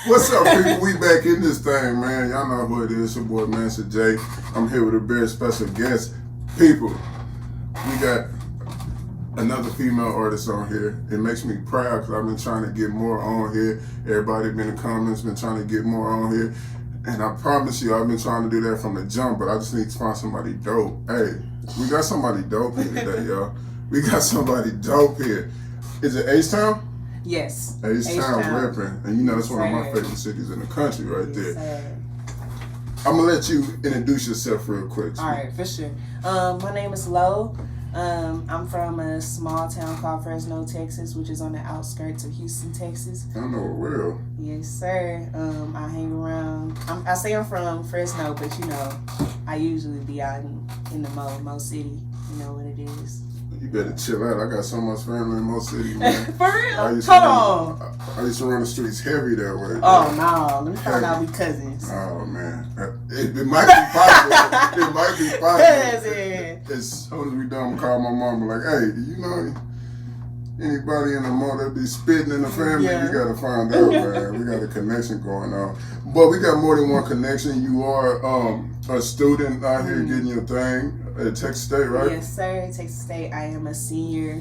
What's up, people? We back in this thing, man. Y'all know who it is. Your boy Mansa J. I'm here with a very special guest. People, we got another female artist on here. It makes me proud because I've been trying to get more on here. Everybody been in the comments, been trying to get more on here. And I promise you, I've been trying to do that from the jump, but I just need to find somebody dope. Hey, we got somebody dope here today, y'all. We got somebody dope here. Is it H-Town? Yes. H-Town repping. And you know, that's one of my favorite cities in the country right there. I'm going to let you introduce yourself real quick. All right, for sure. My name is LAUX. I'm from a small town called Fresno, Texas, which is on the outskirts of Houston, Texas. I know it well. Yes, sir. I hang around. I say I'm from Fresno, but you know, I usually be out in the Mo City. You know what it is. You better chill out. I got so much family in Mo City, man. For real? Hold on. I used to run the streets heavy that way. Oh, no. Let me find out we cousins. Oh, man. It might be possible. It might be possible. Cousin. As soon as we done, I'm call my mama like, hey, do you know anybody in the Mo that be spitting in the family? Yeah. We got to find out, man. We got a connection going on. But we got more than one connection. You are a student out here getting your thing at Texas State, right? Yes, sir. Texas State. I am a senior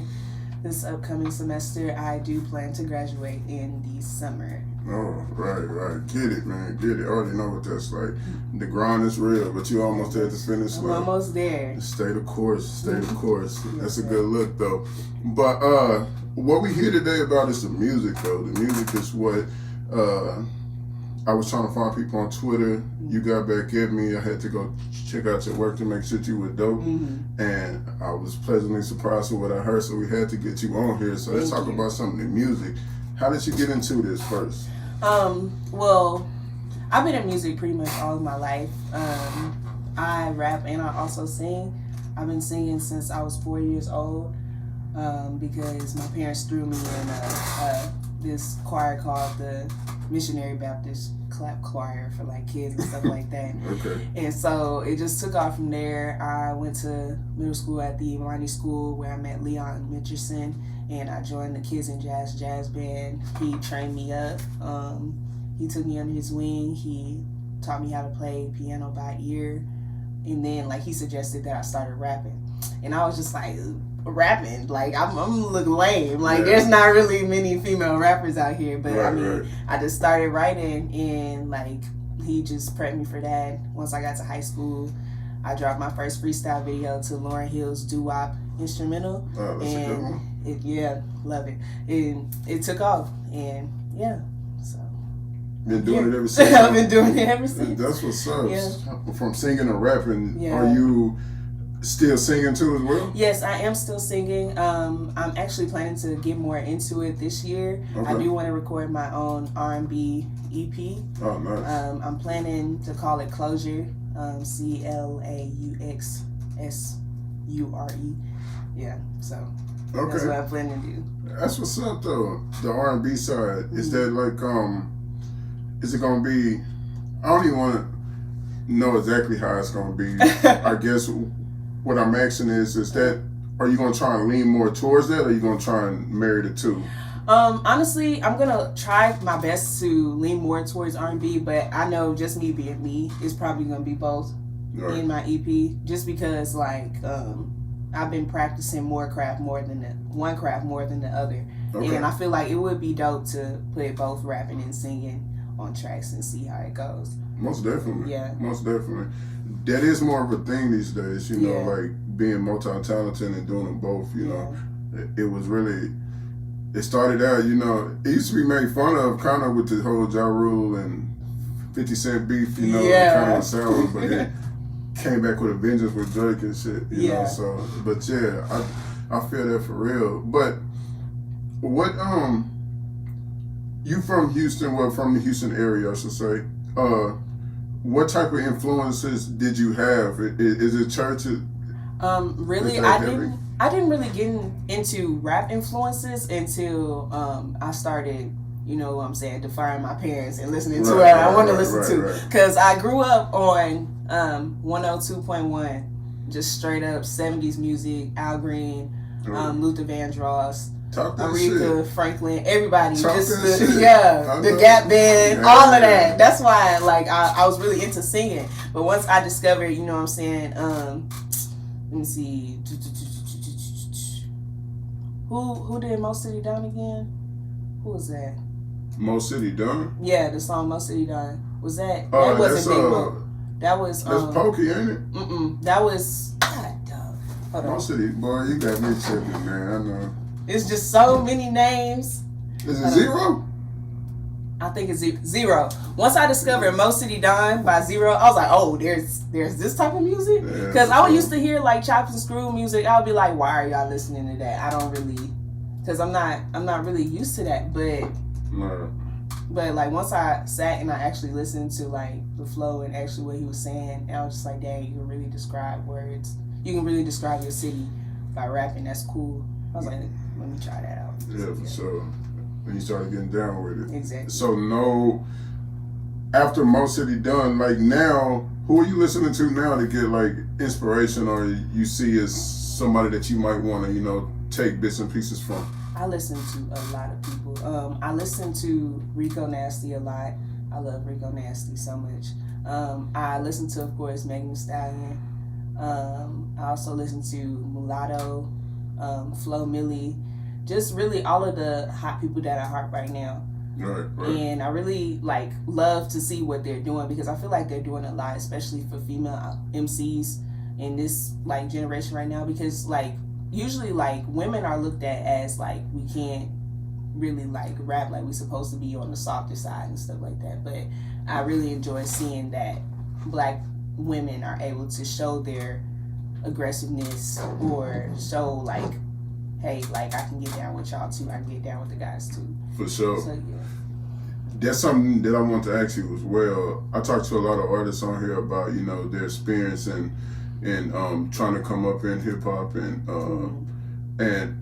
this upcoming semester. I do plan to graduate in the summer. Oh, right. Get it, man. Get it. I already know what that's like. The grind is real, but you almost at the finish line. I'm almost there. Stay the course. That's a good look, though. But what we here today about is the music, though. The music is what I was trying to find people on Twitter. You got back at me. I had to go check out your work to make sure you were dope. And I was pleasantly surprised with what I heard, so we had to get you on here. So let's talk about some of the music. How did you get into this first? Well, I've been in music pretty much all of my life. I rap and I also sing. I've been singing since I was 4 years old because my parents threw me in this choir called the Missionary Baptist Clap Choir for like kids and stuff like that. Okay. And so it just took off from there. I went to middle school at the Milani School where I met Leon Mitcherson, and I joined the Kids in Jazz band. He trained me up. He took me under his wing. He taught me how to play piano by ear. And then like he suggested that I started rapping. And I was just like, rapping? Like I'm looking lame. Like there's not really many female rappers out here. But I just started writing, and like he just prepped me for that. Once I got to high school, I dropped my first freestyle video to Lauryn Hill's Doo-Wop instrumental. Oh, that's a good one. Love it. And it took off, and so. Been doing it ever since. I've been doing it ever since. That's what's up. Yeah. From singing to rapping, are you still singing too as well? Yes, I am still singing. I'm actually planning to get more into it this year. Okay. I do want to record my own R&B EP. Oh, nice. I'm planning to call it Closure. CLAUXSURE. Yeah, so that's what I plan to do. That's what's up though. The R&B side, is that like is it gonna be? I don't even want to know exactly how it's gonna be. I guess what I'm asking is that are you gonna try and lean more towards that, or are you gonna try and marry the two? Honestly, I'm gonna try my best to lean more towards R&B, but I know just me being me is probably gonna be both in my EP, just because like I've been practicing one craft more than the other, and I feel like it would be dope to put both rapping and singing on tracks and see how it goes. Most definitely. Yeah. Most definitely. That is more of a thing these days, you know, like being multi-talented and doing them both, you know. It was really, it started out, you know, it used to be made fun of kind of with the whole Ja Rule and 50 Cent beef, you know, kind of sour, but it came back with a vengeance with Drake and shit, you know, so, but I feel that for real. But what, you from Houston, well, from the Houston area, I should say. What type of influences did you have? Is it church? Really, I didn't really get into rap influences until I started, you know what I'm saying, defying my parents and listening to what I want to listen to. Because I grew up on 102.1, just straight up 70s music, Al Green, Luther Vandross, Talk that Aretha, shit. Franklin, everybody. Talk Just that shit. the Gap Band, all of Yeah. that. That's why like I was really into singing. But once I discovered, you know what I'm saying, let me see. Who did Mo City Down again? Who was that? Mo City Done? Yeah, the song Mo City Done. Was that Oh, wasn't that's Big Mo. That was that's Pokey, ain't it? That was God damn. Hold Mo on. City, boy, you got me tripping, man. I know. It's just so many names. Is it Zero? I think it's Zero. Once I discovered Mo City Don by Zero, I was like, oh, there's this type of music. Because I used to hear like Chops and Screw music. I would be like, why are y'all listening to that? I don't really, because I'm not really used to that. But like once I sat and I actually listened to like the flow and actually what he was saying, and I was just like, dang, you can really describe words. You can really describe your city by rapping. That's cool. I was like, let me try that out. Yeah, for sure. And you started getting down with it. Exactly. So after Mo City Done, like now, who are you listening to now to get like inspiration, or you see as somebody that you might want to, take bits and pieces from? I listen to a lot of people. I listen to Rico Nasty a lot. I love Rico Nasty so much. I listen to, of course, Megan Thee Stallion. I also listen to Mulatto, Flo Milli, just really all of the hot people that are hot right now. Right. And I really love to see what they're doing, because I feel like they're doing a lot, especially for female MCs in this generation right now, because usually women are looked at as we can't really rap like we supposed to be on the softer side and stuff like that. But I really enjoy seeing that black women are able to show their aggressiveness, or show hey, I can get down with y'all too. I can get down with the guys too. For sure. So, yeah. That's something that I want to ask you as well. I talked to a lot of artists on here about their experience and trying to come up in hip hop, and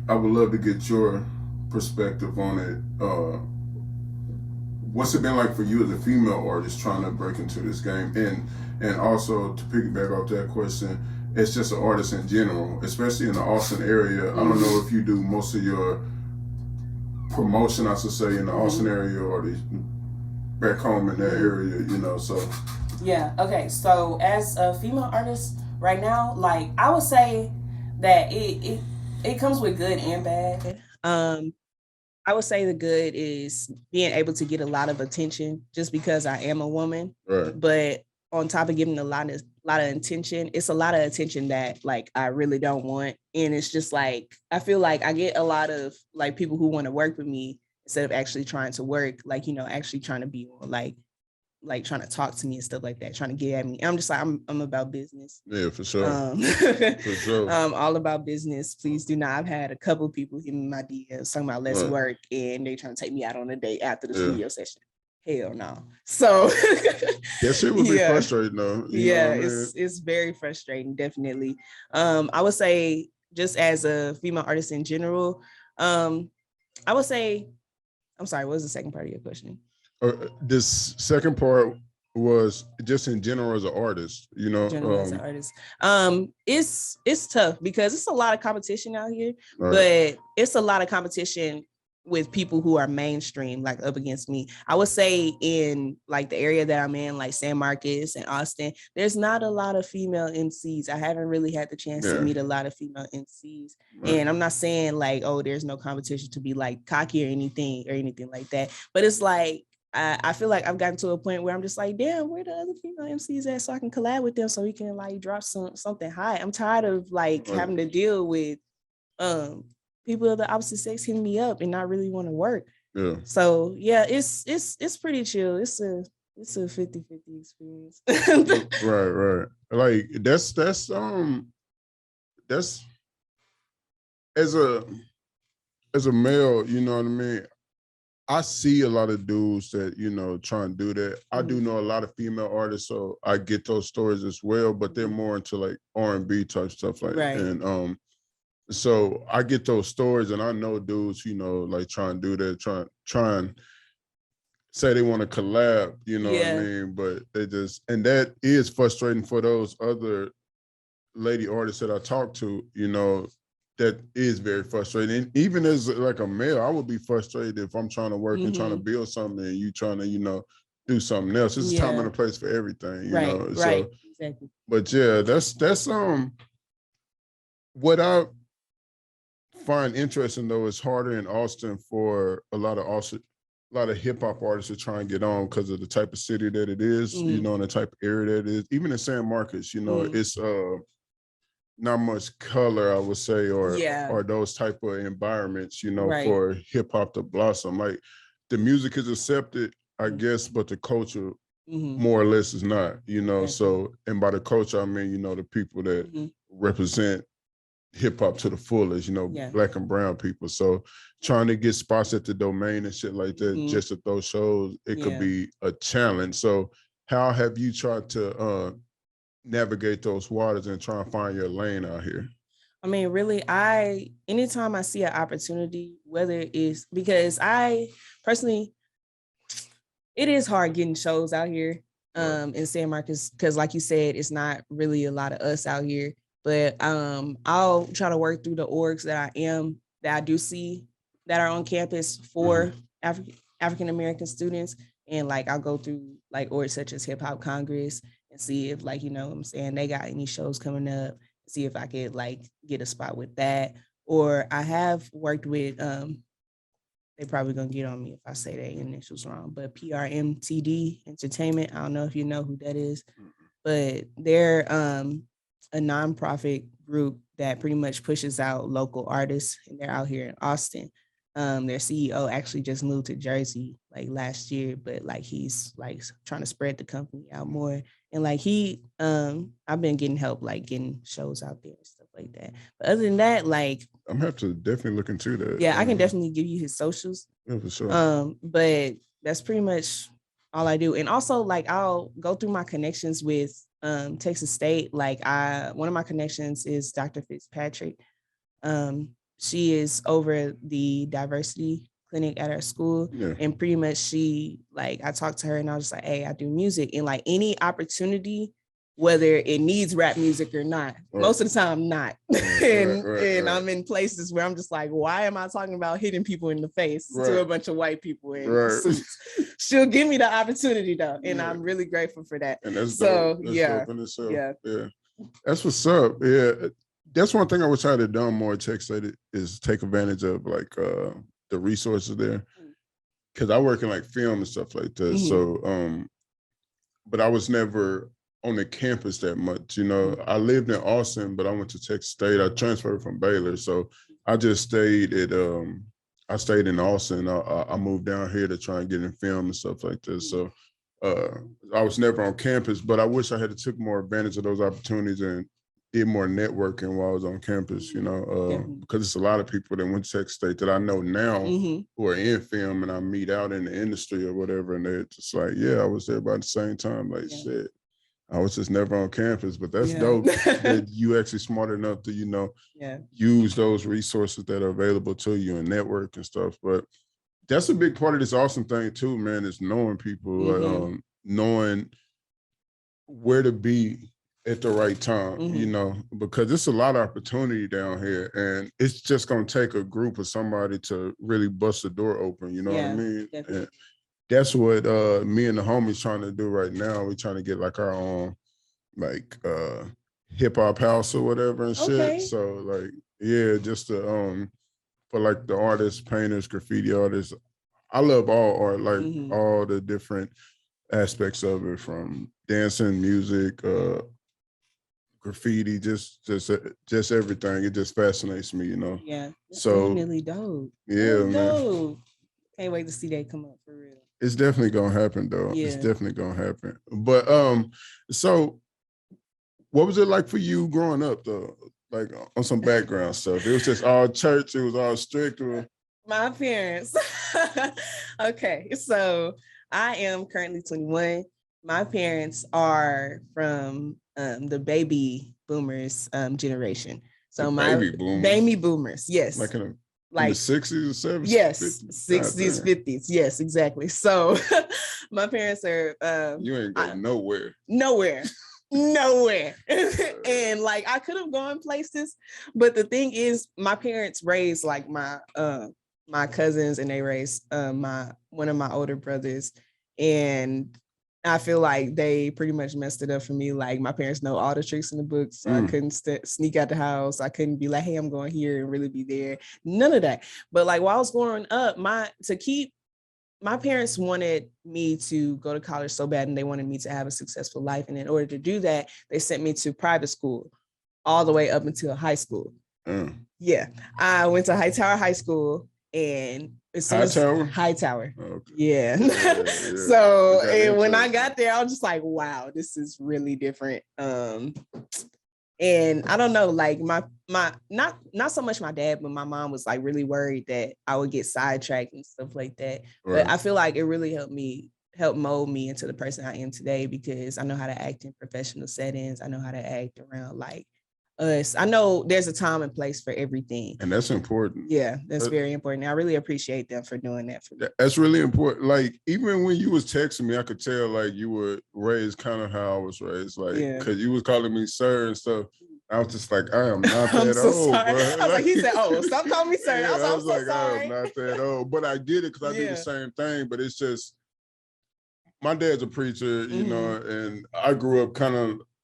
I would love to get your perspective on it. What's it been like for you as a female artist trying to break into this game, and also to piggyback off that question, it's just an artist in general, especially in the Austin area. I don't know if you do most of your promotion, I should say, in the Austin area, or back home in that area, so. Yeah, okay, so as a female artist right now, I would say that it comes with good and bad. I would say the good is being able to get a lot of attention just because I am a woman. Right. But on top of getting a lot of attention, it's a lot of attention that I really don't want. And it's just I feel like I get a lot of people who want to work with me instead of actually trying to work, actually trying to be trying to talk to me and stuff like that, trying to get at me. And I'm just I'm about business. Yeah, for sure. For sure. All about business. Please do not. I've had a couple people hit me my DMs talking about let's work, and they trying to take me out on a date after the studio session. Hell no. So that shit would be frustrating though. It's very frustrating, definitely. I would say, just as a female artist in general, I would say, I'm sorry, what was the second part of your question? This second part was just in general as an artist, as an artist. It's tough because it's a lot of competition out here, but it's a lot of competition with people who are mainstream, up against me. I would say in the area that I'm in, San Marcos and Austin, there's not a lot of female MCs. I haven't really had the chance to meet a lot of female MCs. And I'm not saying oh, there's no competition to be cocky or anything like that. But it's I feel like I've gotten to a point where I'm just damn, where the other female MCs at, so I can collab with them, so we can drop something high. I'm tired of having to deal with people of the opposite sex hitting me up and not really want to work. Yeah. So yeah, it's pretty chill. It's a 50-50 experience. Right. That's as a male, you know what I mean? I see a lot of dudes that, try and do that. I do know a lot of female artists, so I get those stories as well, but they're more into R&B type stuff and so I get those stories, and I know dudes, try and do that, try and say they want to collab, what I mean? But they just, and that is frustrating for those other lady artists that I talk to, that is very frustrating. And even as like a male, I would be frustrated if I'm trying to work and trying to build something and you trying to, do something else. It's a time and a place for everything, you know. Right. So, Exactly. but yeah, that's what I find interesting though is harder in Austin for a lot of hip hop artists to try and get on because of the type of city that it is, and the type of area that it is. Even in San Marcos, it's not much color, I would say, or those type of environments, for hip hop to blossom. Like the music is accepted, I guess, but the culture more or less is not, So, and by the culture, I mean, the people that represent hip hop to the fullest, Black and brown people. So trying to get spots at the Domain and shit like that, just at those shows, it could be a challenge. So how have you tried to navigate those waters and try and find your lane out here? I mean, really, anytime I see an opportunity, whether it's because I personally, it is hard getting shows out here in San Marcos, because like you said, it's not really a lot of us out here. But I'll try to work through the orgs that I do see that are on campus for African American students. And like I'll go through like orgs such as Hip Hop Congress and see if, like, what I'm saying, they got any shows coming up, see if I could like get a spot with that. Or I have worked with they probably gonna get on me if I say their initials wrong, but PRMTD Entertainment. I don't know if you know who that is, but they're a nonprofit group that pretty much pushes out local artists, and they're out here in Austin. Their CEO actually just moved to Jersey like last year, but like he's like trying to spread the company out more. And like I've been getting help like getting shows out there and stuff like that. But other than that, like I'm gonna have to definitely look into that. Yeah, I can definitely give you his socials. Yeah, for sure. But that's pretty much all I do. And also like I'll go through my connections with Texas State. Like one of my connections is Dr. Fitzpatrick. She is over the diversity clinic at our school. Yeah. And pretty much I talked to her and I was just like, hey, I do music, and like any opportunity, whether it needs rap music or not, most of the time not. And I'm in places where I'm just like, why am I talking about hitting people in the face to a bunch of white people in suits? She'll give me the opportunity though, and I'm really grateful for that. And that's dope. That's dope in itself. Yeah. That's what's up. Yeah. That's one thing I wish I had done more at Tech State is take advantage of like the resources there. Cause I work in like film and stuff like that. So but I was never on the campus that much. I lived in Austin, but I went to Texas State. I transferred from Baylor. So I just stayed I stayed in Austin. I moved down here to try and get in film and stuff like this. So I was never on campus, but I wish I had took more advantage of those opportunities and did more networking while I was on campus, because it's a lot of people that went to Texas State that I know now who are in film, and I meet out in the industry or whatever, and they're just like, yeah, I was there about the same time. Like, shit, I was just never on campus, but that's dope that you actually smart enough to, use those resources that are available to you and network and stuff. But that's a big part of this awesome thing too, man, is knowing people, knowing where to be at the right time, because it's a lot of opportunity down here, and it's just going to take a group of somebody to really bust the door open, you know what I mean? And that's what me and the homies trying to do right now. We're trying to get like our own like hip hop house or whatever and shit. So like, yeah, just to for like the artists, painters, graffiti artists. I love all art, like all the different aspects of it, from dancing, music, graffiti, just everything. It just fascinates me, Yeah. That's so really dope. Yeah, man. Dope. Can't wait to see that come up for real. It's definitely gonna happen though. Yeah. It's definitely gonna happen. But so what was it like for you growing up though? Like on some background stuff. It was just all church, it was all strict, or my parents. Okay, so I am currently 21. My parents are from the baby boomers generation. So baby boomers, yes. Like in the 60s or 70s? Yes, 50s, 60s, 50s. Yes, exactly. So my parents are you ain't going nowhere. Nowhere. nowhere. And like I could have gone places, but the thing is my parents raised like my cousins, and they raised my one of my older brothers, and I feel like they pretty much messed it up for me. Like my parents know all the tricks in the book, so I couldn't sneak out the house. I couldn't be like, hey, I'm going here and really be there. None of that. But like while I was growing up, my parents wanted me to go to college so bad, and they wanted me to have a successful life. And in order to do that, they sent me to private school all the way up until high school. Yeah, I went to Hightower High School, and Hightower. Okay. Yeah. So, and when I got there, I was just like, wow, this is really different. And I don't know, like my not so much my dad, but my mom was like really worried that I would get sidetracked and stuff like that. Right. But I feel like it really helped mold me into the person I am today, because I know how to act in professional settings. I know how to act around like us. I know there's a time and place for everything. And that's important. Yeah, that's very important. I really appreciate them for doing that for me. That's really important. Like, even when you was texting me, I could tell like you were raised kind of how I was raised. Like, because you was calling me sir and stuff. I was just like, I am not that so old, sorry. bro. I was like, he said, oh, stop calling me sir. Yeah, I was like, I am not that old. But I get it, because I do the same thing. But it's just, my dad's a preacher, you know, and I grew up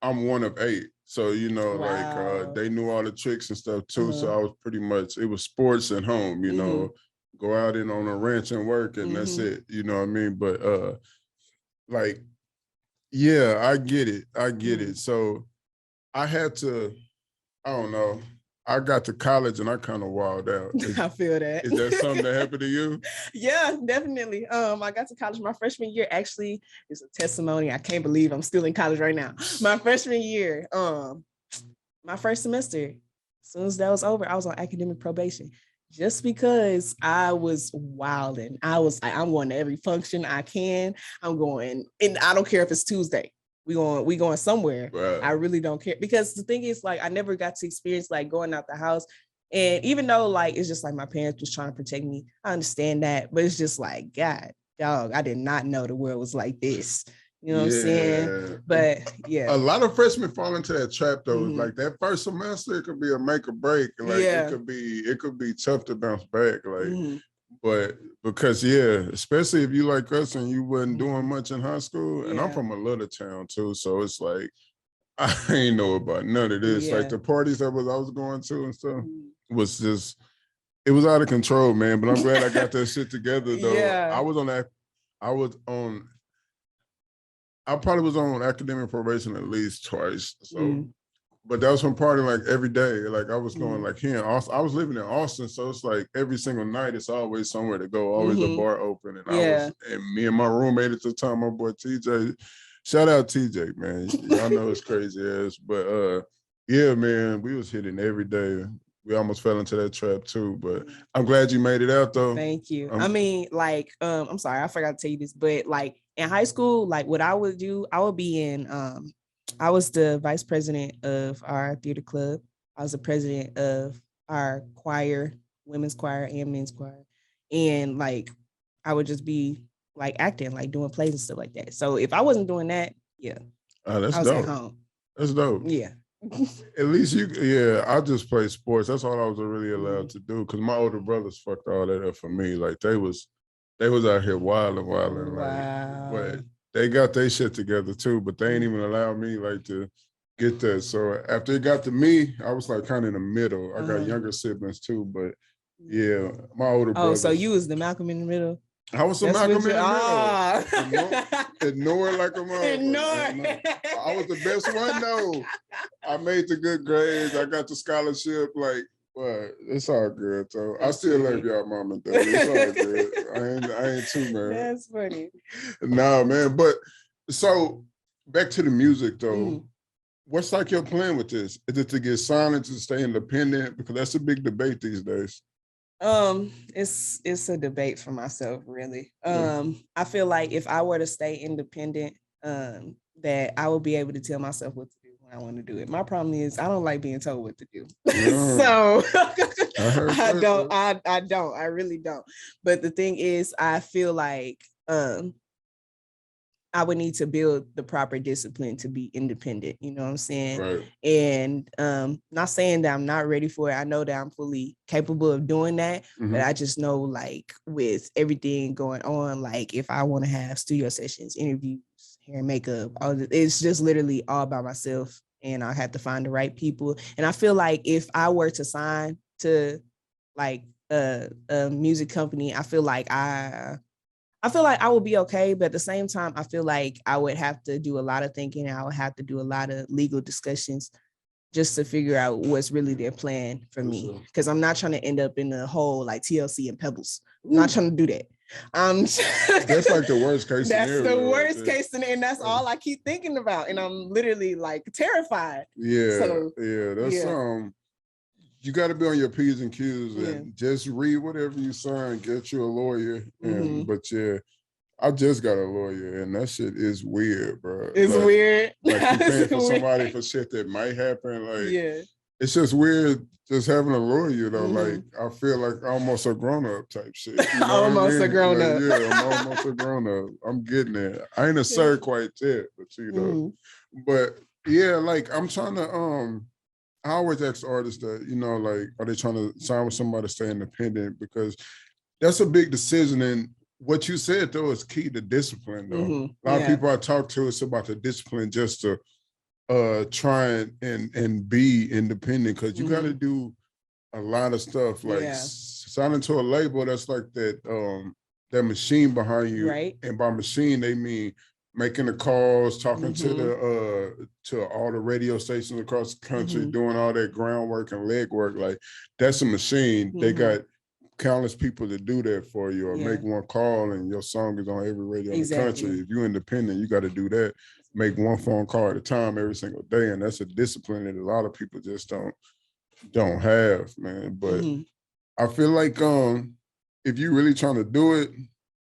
I'm one of 8. So, you know, like they knew all the tricks and stuff too. So I was pretty much, it was sports at home, you know, go out in on a ranch and work, and that's it. You know what I mean? But like, yeah, I get it. I get it. So I had to, I don't know, I got to college and I kind of wilded out. I feel that. Is that something that happened to you? Yeah, definitely. I got to college my freshman year. Actually, it's a testimony. I can't believe I'm still in college right now. My freshman year, my first semester, as soon as that was over, I was on academic probation, just because I was wilding. I was like, I'm going to every function I can. I'm going, and I don't care if it's Tuesday. We going somewhere. Right. I really don't care, because the thing is, like, I never got to experience like going out the house. And even though like it's just like my parents was trying to protect me, I understand that, but it's just like, God, dog, I did not know the world was like this. You know what I'm saying? But yeah, a lot of freshmen fall into that trap though. Like that first semester, it could be a make or break. Like it could be tough to bounce back. Like, but because especially if you like us and you wasn't doing much in high school, and I'm from a little town too, so it's like I ain't know about none of this. Like the parties I was going to and stuff was just, it was out of control, man. But I'm glad I got that shit together though. I probably was on academic probation at least twice. So but that was from partying like every day. Like I was going like here in Austin. I was living in Austin, so it's like every single night it's always somewhere to go, always a bar open. And and me and my roommate at the time, my boy TJ, shout out TJ, man. Y'all know it's crazy ass. But yeah, man, we was hitting every day. We almost fell into that trap too, but I'm glad you made it out though. Thank you. I mean, like, I'm sorry, I forgot to tell you this, but like in high school, like what I would do, I would be in, I was the vice president of our theater club. I was the president of our choir, women's choir and men's choir. And like, I would just be like acting, like doing plays and stuff like that. So if I wasn't doing that, that's I was dope. at home. That's dope. Yeah. At least I just played sports. That's all I was really allowed to do, because my older brothers fucked all that up for me. Like they was out here wilding. Like, but they got their shit together too, but they ain't even allow me like to get that. So after it got to me, I was like kind of in the middle. I got younger siblings too, but my older brothers. Oh, so you was the Malcolm in the middle? I was some Malcolm in the middle. Ignore like a mother. Ignore. I was the best one though. I made the good grades. I got the scholarship. Like, but it's all good though. I still love y'all mom and dad. It's all good. I ain't too mad. That's funny. Nah, man. But so back to the music though. What's like your plan with this? Is it to get signed and to stay independent? Because that's a big debate these days. It's a debate for myself, really. I feel like if I were to stay independent, that I would be able to tell myself what to do when I want to do it. My problem is I don't like being told what to do. So I really don't. But the thing is, I feel like I would need to build the proper discipline to be independent. You know what I'm saying? Right. And not saying that I'm not ready for it. I know that I'm fully capable of doing that, but I just know, like, with everything going on, like, if I want to have studio sessions, interviews, hair and makeup, it's just literally all by myself, and I have to find the right people. And I feel like if I were to sign to like a music company, I feel like I would be okay, but at the same time, I feel like I would have to do a lot of thinking. I would have to do a lot of legal discussions just to figure out what's really their plan for me. Because I'm not trying to end up in the whole like TLC and Pebbles. I'm not trying to do that. That's like the worst case scenario. That's the worst case scenario, and that's all I keep thinking about. And I'm literally like terrified. Yeah, so, that's you got to be on your P's and Q's and just read whatever you sign, get you a lawyer. But I just got a lawyer, and that shit is weird, bro. It's like, weird. Like you paying for somebody for shit that might happen. Like, it's just weird just having a lawyer, though. Like, I feel like almost a grown-up type shit. You know almost a grown-up. Like, yeah, I'm almost a grown-up. I'm getting there. I ain't a sir quite yet, but you know. But yeah, like I'm trying to I always ask artists that, you know, like, are they trying to sign with somebody to stay independent? Because that's a big decision. And what you said, though, is key to discipline, though. A lot of people I talk to, it's about the discipline just to try and be independent, because you got to do a lot of stuff. Like signing to a label, that's like that machine behind you. Right. And by machine, they mean making the calls, talking to all the radio stations across the country, doing all that groundwork and legwork. Like, that's a machine. They got countless people to do that for you, or make one call and your song is on every radio in the country. If you're independent, you got to do that. Make one phone call at a time every single day, and that's a discipline that a lot of people just don't have, man. But I feel like if you really trying to do it,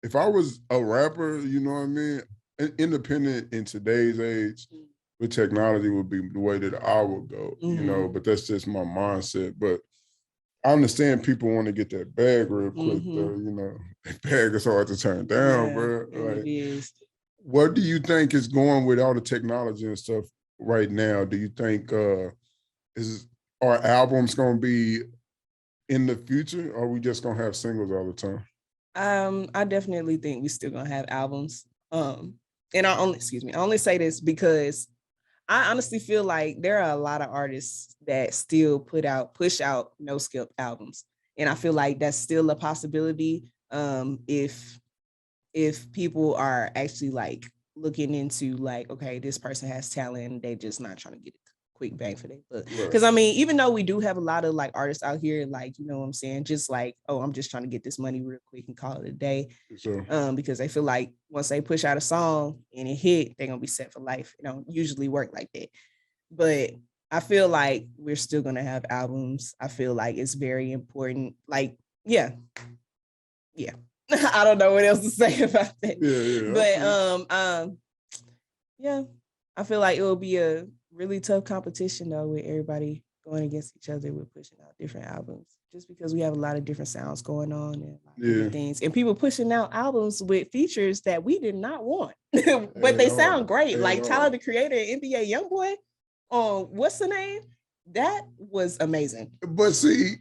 if I was a rapper, you know what I mean, independent in today's age with technology would be the way that I would go, you know, but that's just my mindset. But I understand people want to get that bag real quick, though, you know. That bag is hard to turn down, bro. Like, it is. What do you think is going with all the technology and stuff right now? Do you think are albums going to be in the future, or are we just going to have singles all the time? I definitely think we still going to have albums. And I only say this because I honestly feel like there are a lot of artists that still push out no skip albums. And I feel like that's still a possibility if people are actually like looking into like, okay, this person has talent, they just not trying to get a quick bang for their buck. Because I mean, even though we do have a lot of like artists out here, like, you know what I'm saying, just like, oh, I'm just trying to get this money real quick and call it a day. Because they feel like once they push out a song and it hit, they're gonna be set for life. It don't usually work like that. But I feel like we're still gonna have albums. I feel like it's very important. Like, yeah. I don't know what else to say about that. But I feel like it will be a really tough competition though, with everybody going against each other with pushing out different albums, just because we have a lot of different sounds going on and different things, and people pushing out albums with features that we did not want, but they sound great. Like Tyler the Creator and NBA Youngboy on what's the name? That was amazing. But see,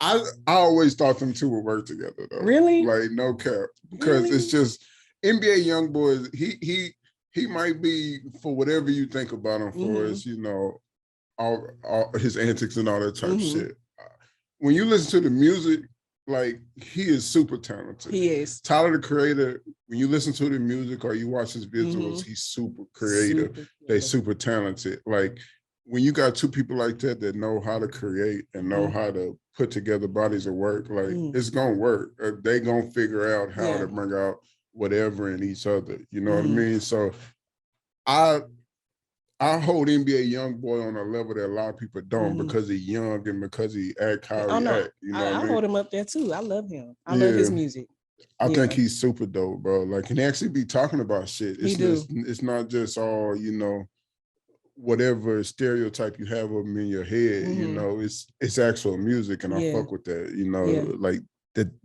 I always thought them two would work together though. Really? Like, no cap. Because it's just NBA Youngboy, he might be, for whatever you think about him for, is, you know, all his antics and all that type of shit. When you listen to the music, like, he is super talented. He is. Tyler the Creator, when you listen to the music or you watch his visuals, he's super creative. They super talented. Like, when you got two people like that know how to create and know how to put together bodies of work, like, it's gonna work. They gonna figure out how to bring out whatever in each other. You know what I mean? So I hold NBA Youngboy on a level that a lot of people don't, because he's young and because he act how he act. You know what I mean? hold him up there too. I love him. I love his music. I think he's super dope, bro. Like, can actually be talking about shit. It's not just all, you know, whatever stereotype you have of him in your head, you know, it's actual music, and I fuck with that, you know, like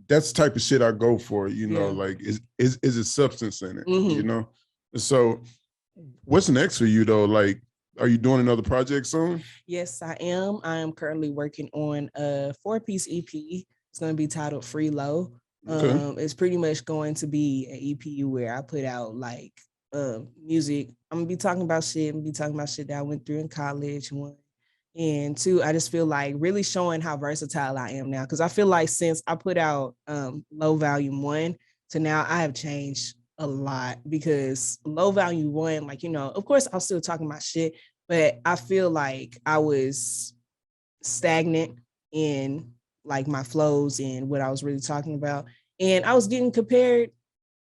that's the type of shit I go for, you know, like is a substance in it, you know? So what's next for you though? Like, are you doing another project soon? Yes, I am. I am currently working on a 4-piece EP. It's going to be titled Free Low. Okay. It's pretty much going to be an EP where I put out like music. I'm gonna be talking about shit. I'm gonna be talking about shit that I went through in college. One and two, I just feel like really showing how versatile I am now. Because I feel like since I put out Low Volume 1 to now, I have changed a lot. Because Low Volume 1, like, you know, of course, I'm still talking my shit, but I feel like I was stagnant in like my flows and what I was really talking about. And I was getting compared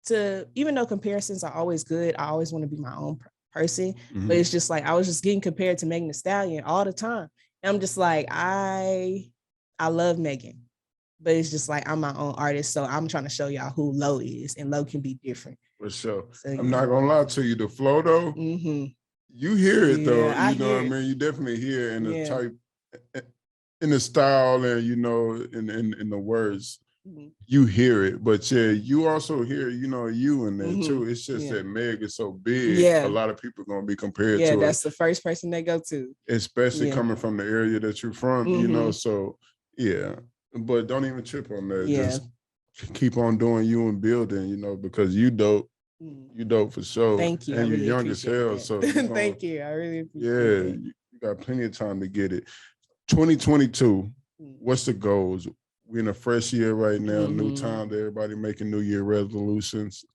to, even though comparisons are always good, I always want to be my own person. Mm-hmm. But it's just like I was just getting compared to Megan Thee Stallion all the time. And I'm just like, I love Megan, but it's just like I'm my own artist. So I'm trying to show y'all who Low is, and Low can be different. For sure. So, I'm not gonna lie to you, the flow though, you hear it though. Yeah, You know what I mean? You definitely hear it in the type, in the style, and you know, in the words. You hear it, but yeah, you also hear, you know, you in there too. It's just that Meg is so big. Yeah. A lot of people gonna be compared to Yeah, it. that's the first person they go to. Especially coming from the area that you're from, you know. So yeah. But don't even trip on that. Yeah. Just keep on doing you and building, you know, because you dope. You dope for sure. Thank you. And I you're really young as appreciate hell. that. So Thank you. I really appreciate yeah, it. you got plenty of time to get it. 2022, what's the goals? We're in a fresh year right now, new time to everybody making New Year resolutions.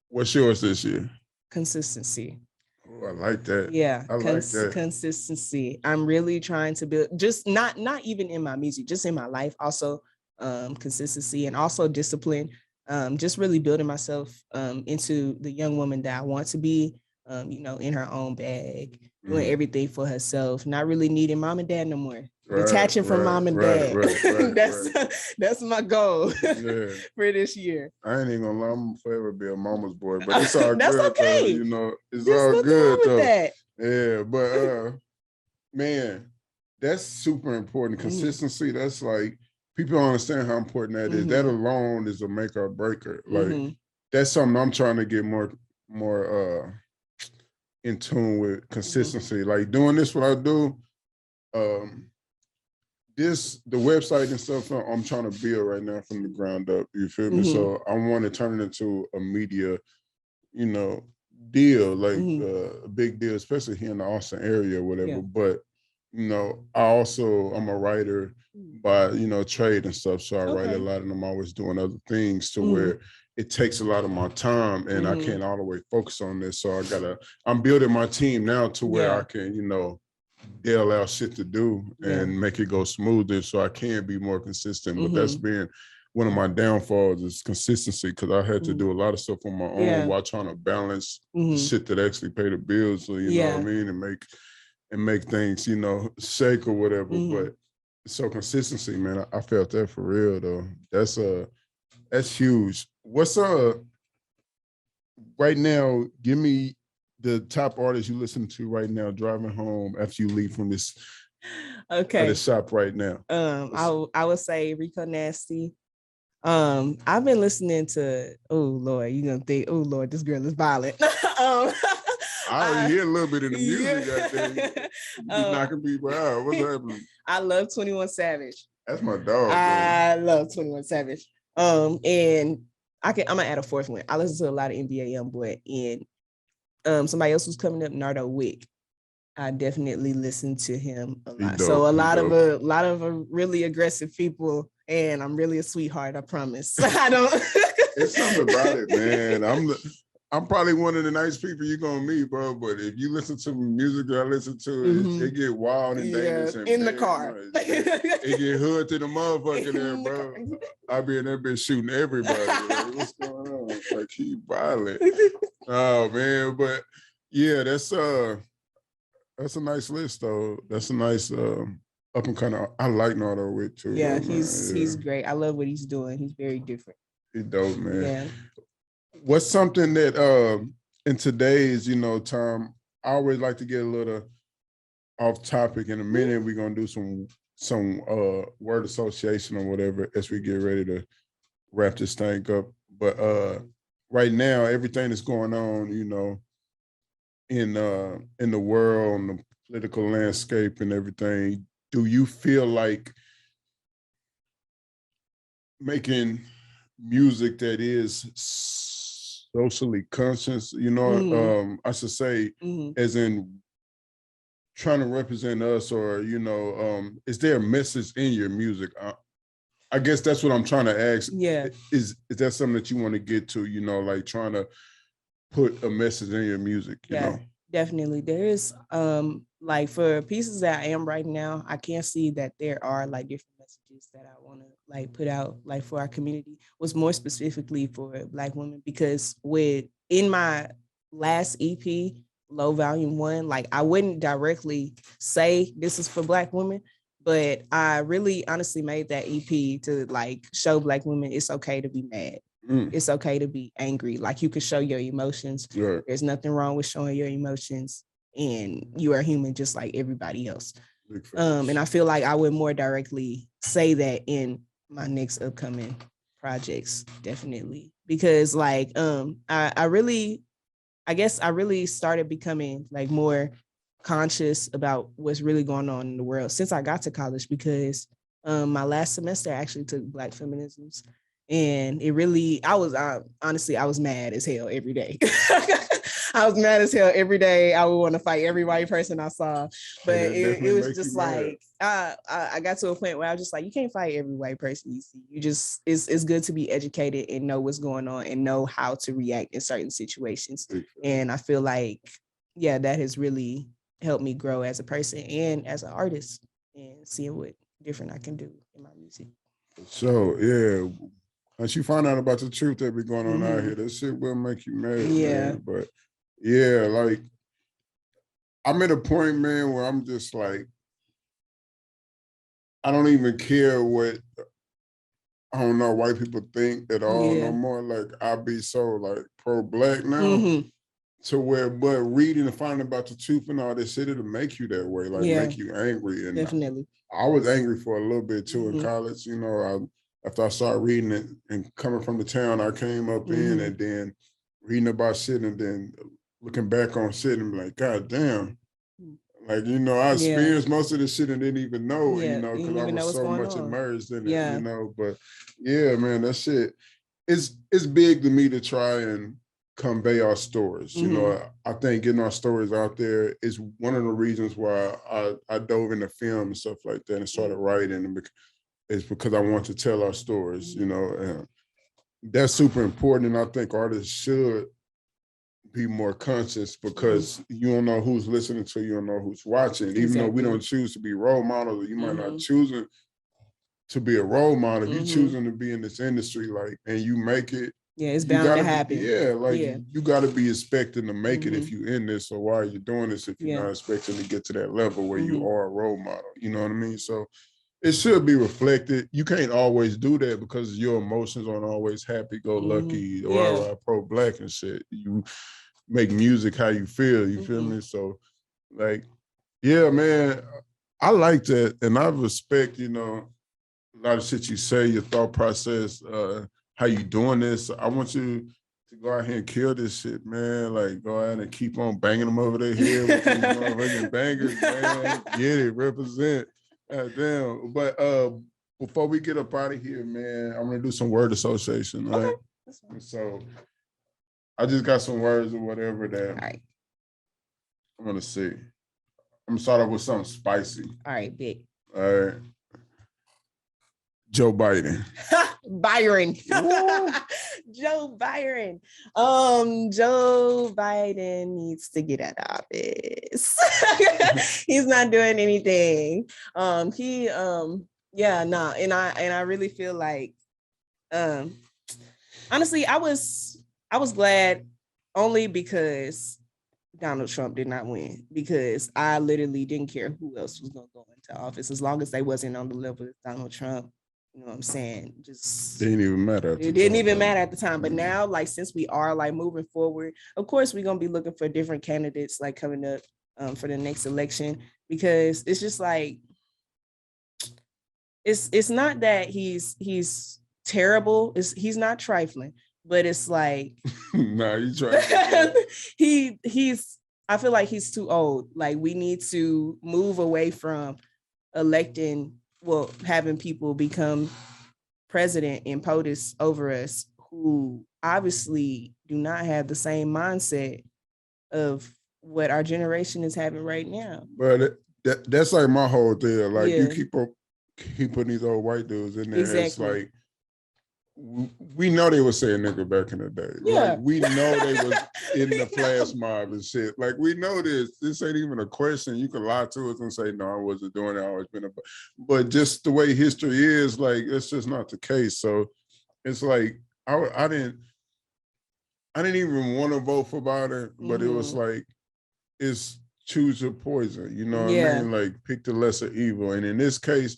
What's yours this year? Consistency. Oh, I like that. Yeah, I like that. Consistency. I'm really trying to build, just not even in my music, just in my life. Also, consistency and also discipline. Just really building myself into the young woman that I want to be. You know, in her own bag, doing everything for herself, not really needing mom and dad no more. Detaching from mom and dad. That's my goal for this year. I ain't even gonna lie, I'm forever be a mama's boy, but it's all That's good okay. though. You know, it's There's all good though. That. Yeah, but man, that's super important. Consistency. That's like, people don't understand how important that is. That alone is a make or breaker. Like that's something I'm trying to get more in tune with. Consistency. Like doing this, what I do. The website and stuff I'm trying to build right now from the ground up. You feel me? So I want to turn it into a media, you know, deal, like a big deal, especially here in the Austin area or whatever. Yeah. But you know, I'm a writer by, you know, trade and stuff. So I write a lot, and I'm always doing other things to where it takes a lot of my time, and I can't all the way focus on this. So I'm building my team now to where I can, you know, allow shit to do and make it go smoother, so I can be more consistent. But that's been one of my downfalls, is consistency, because I had to do a lot of stuff on my own while trying to balance the shit that actually pay the bills. So you know what I mean, and make things, you know, shake or whatever. But so consistency, man, I felt that for real though. That's huge. What's right now? Give me the top artist you listen to right now, driving home after you leave from this the shop right now. I would say Rico Nasty. I've been listening to, oh Lord, you're gonna think, oh Lord, this girl is violent. I already hear a little bit in the music out there. You knocking people out. What's happening? I love 21 Savage. That's my dog. I love 21 Savage. And I'm gonna add a fourth one. I listen to a lot of NBA YoungBoy, and somebody else who's coming up, Nardo Wick. I definitely listen to him a lot. So a lot of really aggressive people, and I'm really a sweetheart, I promise. I don't. It's something about it, man. I'm probably one of the nice people you're gonna meet, bro. But if you listen to music that I listen to, it get wild and dangerous. And in the car. It get hood to the motherfucker there, bro. I be in that bitch shooting everybody. Like, what's going on? Like, he violent. Oh man, but yeah, that's a nice list though. That's a nice up and kind of. I like Nardo Wick too. Yeah, though, he's great. I love what he's doing. He's very different. He's dope, man. Yeah. What's something that in today's, you know, time, I always like to get a little off topic. In a minute, we're gonna do some word association or whatever as we get ready to wrap this thing up. But right now, everything that's going on, you know, in the world, and the political landscape and everything, do you feel like making music that is socially conscious, you know, I should say, as in trying to represent us, or, you know, is there a message in your music? I guess that's what I'm trying to ask. Yeah. Is that something that you want to get to, you know, like trying to put a message in your music, you know? Definitely. There is like for pieces that I am writing now, I can see that there are like different messages that I want to like put out like for our community, was more specifically for Black women, because in my last EP, Low Volume 1, like I wouldn't directly say this is for Black women, but I really honestly made that EP to like show Black women it's okay to be mad. It's okay to be angry. Like you can show your emotions. Right. There's nothing wrong with showing your emotions, and you are human just like everybody else. And I feel like I would more directly say that in my next upcoming projects, definitely. Because like I really started becoming like more conscious about what's really going on in the world since I got to college, because my last semester I actually took Black feminisms. And it really, I was mad as hell every day. I was mad as hell every day. I would want to fight every white person I saw. But it was just like, I got to a point where I was just like, you can't fight every white person you see. You just, it's good to be educated and know what's going on and know how to react in certain situations. And I feel like, yeah, that has really helped me grow as a person and as an artist, and seeing what different I can do in my music. So, yeah. Once you find out about the truth that be going on out here, that shit will make you mad, man. But yeah, like I'm at a point, man, where I'm just like, I don't even care what, I don't know, white people think at all no more. Like I be so like pro-Black now, to where, but reading and finding about the truth and all this shit, it'll make you that way, like make you angry. And definitely. I was angry for a little bit too in college, you know. After I started reading it and coming from the town I came up in, and then reading about shit, and then looking back on shit and be like, God damn. Like, you know, I experienced most of this shit and didn't even know, you know, because I was so much immersed in it, you know. But yeah, man, that shit, it's big to me to try and convey our stories. You know, I think getting our stories out there is one of the reasons why I dove into film and stuff like that and started writing, and is because I want to tell our stories, you know, and that's super important. And I think artists should be more conscious, because you don't know who's listening to you, you don't know who's watching. Even though we don't choose to be role models, you might not choosing to be a role model. If you choosing to be in this industry, like, and you make it, it's bound to happen. You got to be expecting to make it if you in this. So why are you doing this if you're not expecting to get to that level where you are a role model? You know what I mean? So it should be reflected. You can't always do that because your emotions aren't always happy-go-lucky or pro-Black and shit. You make music how you feel, you feel me? So, like, yeah, man, I like that. And I respect, you know, a lot of shit you say, your thought process, how you doing this. I want you to go out here and kill this shit, man. Like, go out and keep on banging them over their head with these motherfucking bangers, man. Get it, represent. Damn. But before we get up out of here, man, I'm gonna do some word association, right? Okay. So I just got some words or whatever that I'm gonna see. I'm gonna start off with something spicy. All right, big. All right. Joe Biden. Byron. Joe Byron. Joe Biden needs to get out of office. He's not doing anything. And I really feel like honestly, I was glad only because Donald Trump did not win, because I literally didn't care who else was gonna go into office as long as they wasn't on the level of Donald Trump. You know what I'm saying? Just didn't even matter. It didn't even matter at the time. But now, like, since we are like moving forward, of course, we're gonna be looking for different candidates like coming up for the next election, because it's just like it's not that he's terrible. He's not trifling, but it's like nah, you trying he's I feel like he's too old. Like we need to move away from having people become president and POTUS over us who obviously do not have the same mindset of what our generation is having right now. But that's like my whole thing. Like Yeah. you keep putting these old white dudes in there. Exactly. It's like we know they were saying nigga back in the day. Yeah. Like we know they was in the flash mob and shit. Like we know this. This ain't even a question. You can lie to us and say, no, I wasn't doing it. I always been but just the way history is, like it's just not the case. So it's like I didn't even want to vote for Biden, but it was like it's choose your poison. You know what I mean? Like pick the lesser evil. And in this case,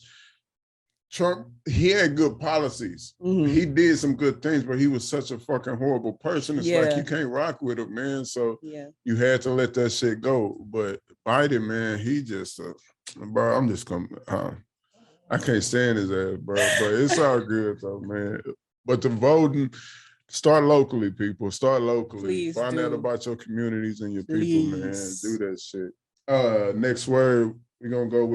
Trump, he had good policies. He did some good things, but he was such a fucking horrible person. It's like you can't rock with him, man. So you had to let that shit go. But Biden, man, he just, bro, I'm just gonna, I can't stand his ass, bro. But it's all good though, man. But the voting, start locally, people. Start locally. Please Find do. out about your communities and your people, man. Do that shit. Next word, we're gonna go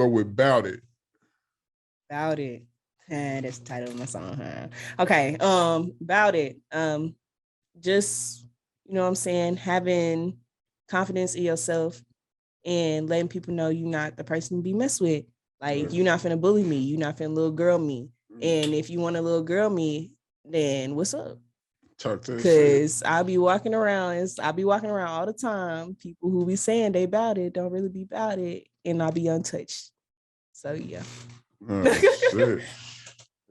with Bout It. Bout It. That's the title of my song, huh? Okay. Bout It. Just, you know what I'm saying, having confidence in yourself and letting people know you're not the person to be messed with. Like you're not finna bully me. You're not finna little girl me. And if you want a little girl me, then what's up? Because I'll be walking around all the time. People who be saying they bout it don't really be bout it, and I'll be untouched. So yeah. Oh, shit.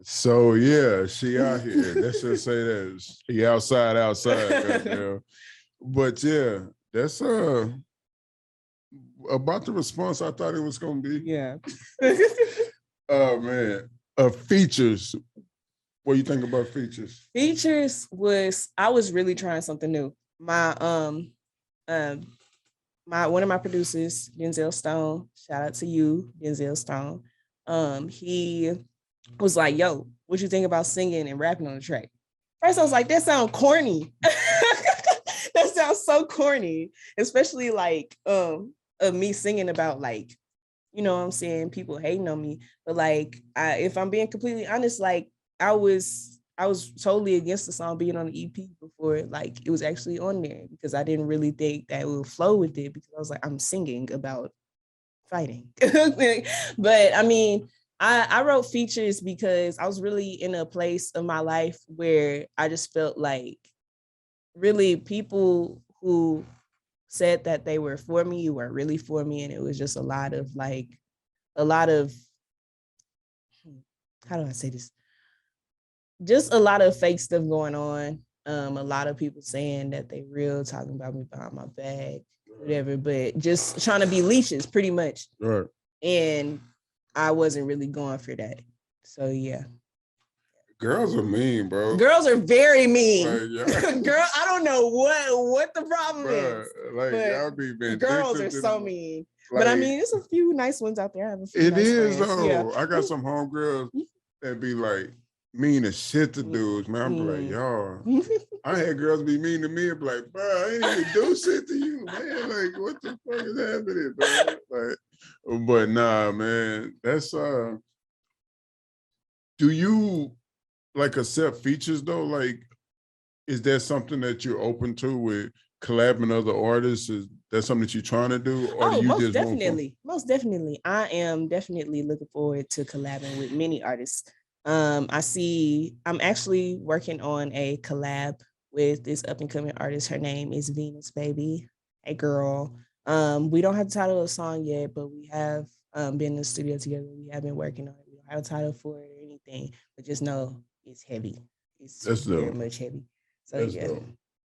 So yeah, she out here. Let's just say that she outside. Goddamn. But yeah, that's about the response I thought it was gonna be. Yeah. Oh man. Features. What do you think about features? Features I was really trying something new. My one of my producers, Denzel Stone, shout out to you, Denzel Stone. He was like, yo, what you think about singing and rapping on the track? First, I was like, that sounds corny. That sounds so corny, especially like of me singing about like, you know what I'm saying, people hating on me. But like, if I'm being completely honest, like I was totally against the song being on the EP before like it was actually on there because I didn't really think that it would flow with it because I was like, I'm singing about fighting. But I mean, I wrote features because I was really in a place of my life where I just felt like really people who said that they were for me weren't really for me. And it was just a lot of how do I say this? Just a lot of fake stuff going on. A lot of people saying that they real, talking about me behind my back, whatever, but just trying to be leeches pretty much. Right. And I wasn't really going for that. So yeah. Girls are mean, bro. Girls are very mean. Like, girl, I don't know what the problem is. Like y'all be vindictive. Girls are so mean. Like, but I mean, there's a few nice ones out there. I have a few it nice is friends. though. Yeah. I got some homegirls that be like mean as shit to dudes, man. I'm like, y'all. I had girls be mean to me and be like, bro, I ain't even do shit to you, man. Like, what the fuck is happening, bro? Like, but nah, man. That's do you like accept features though? Like, is that something that you're open to with collabing other artists? Is that something that you're trying to do? Or do you most just definitely. Most definitely. I am definitely looking forward to collabing with many artists. I'm actually working on a collab with this up and coming artist. Her name is Venus Baby. Hey girl. We don't have the title of the song yet, but we have been in the studio together. We have been working on it. We don't have a title for it or anything, but just know it's heavy. It's very much heavy. So that's yeah. dope.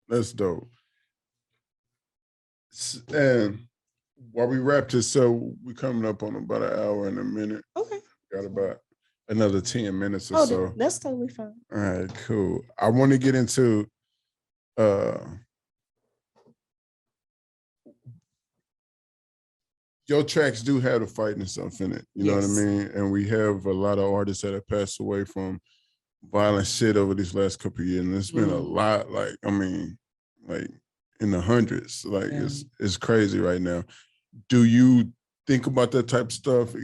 That's dope. And while we wrap this up, we're coming up on about an hour and a minute. Okay. Got about another 10 minutes or so. That's totally fine. All right, cool. I want to get into your tracks do have the fighting stuff in it. You know what I mean? And we have a lot of artists that have passed away from violent shit over these last couple of years, and it's been a lot. Like, I mean, like in the hundreds. Like it's crazy right now. Do you think about that type of stuff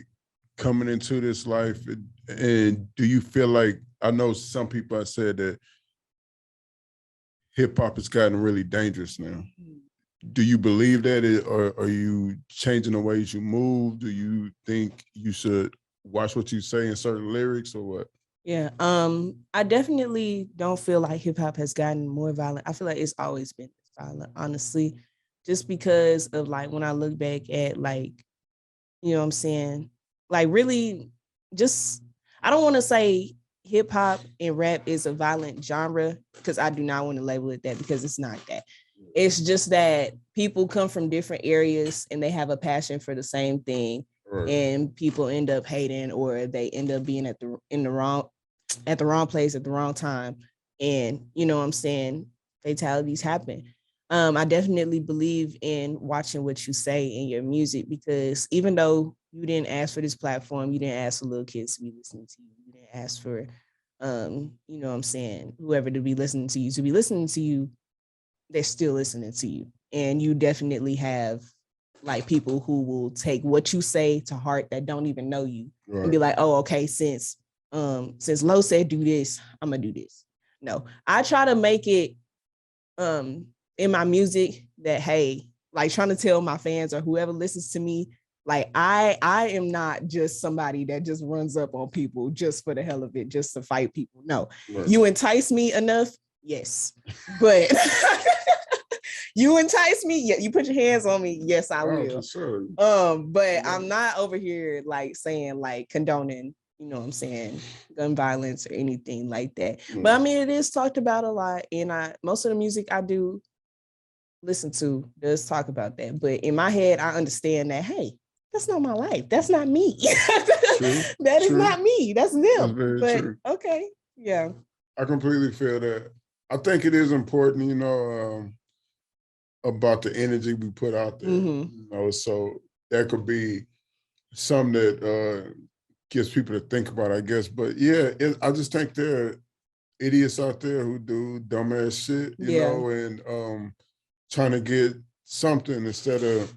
coming into this life, and do you feel like, I know some people have said that hip hop has gotten really dangerous now. Do you believe that, or are you changing the ways you move? Do you think you should watch what you say in certain lyrics, or what? Yeah, I definitely don't feel like hip hop has gotten more violent. I feel like it's always been violent, honestly, just because of like when I look back at like, you know what I'm saying, like really just, I don't want to say hip hop and rap is a violent genre, because I do not want to label it that, because it's not that. It's just that people come from different areas and they have a passion for the same thing. Right. And people end up hating, or they end up being at the wrong place at the wrong time. And you know what I'm saying, fatalities happen. I definitely believe in watching what you say in your music, because even though you didn't ask for this platform, you didn't ask for little kids to be listening to you, you didn't ask for you know what I'm saying, whoever to be listening to you, they're still listening to you. And you definitely have like people who will take what you say to heart that don't even know you, right, and be like, oh, okay, since Lo said do this, I'm gonna do this. No, I try to make it in my music that, hey, like trying to tell my fans or whoever listens to me, like I am not just somebody that just runs up on people just for the hell of it, just to fight people. No, right. You entice me enough, yes, but you entice me, yeah, you put your hands on me, yes, I will. For sure. But I'm not over here like saying like condoning, you know what I'm saying, gun violence or anything like that. But I mean, it is talked about a lot, and most of the music I do listen to does talk about that. But in my head, I understand that, hey, that's not my life. That's not me. That is not me. That's them. That's very true. Okay, yeah. I completely feel that. I think it is important, you know, about the energy we put out there. You know, so that could be something that gets people to think about, I guess. But yeah, I just think there are idiots out there who do dumbass shit, you know, and trying to get something instead of,